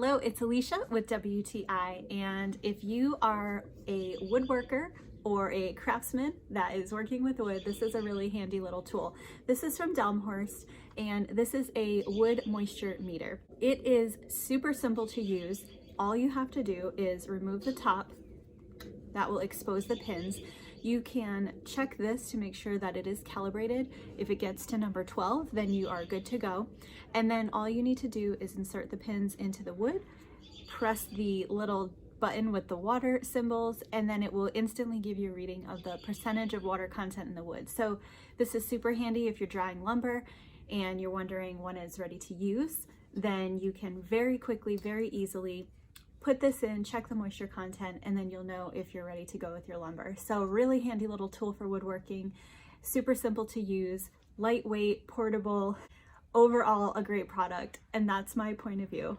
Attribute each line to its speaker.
Speaker 1: Hello, it's Alicia with WTI, and if you are a woodworker or a craftsman that is working with wood, this is a really handy little tool. This is from Delmhorst, and this is a wood moisture meter. It is super simple to use. All you have to do is remove the top. That will expose the pins. You can check this to make sure that it is calibrated. If it gets to number 12, then you are good to go. And then all you need to do is insert the pins into the wood, press the little button with the water symbols, and then it will instantly give you a reading of the percentage of water content in the wood. So this is super handy if you're drying lumber and you're wondering when it's ready to use. Then you can very quickly, very easily put this in, check the moisture content, and then you'll know if you're ready to go with your lumber. So really handy little tool for woodworking, super simple to use, lightweight, portable, overall a great product, and that's my point of view.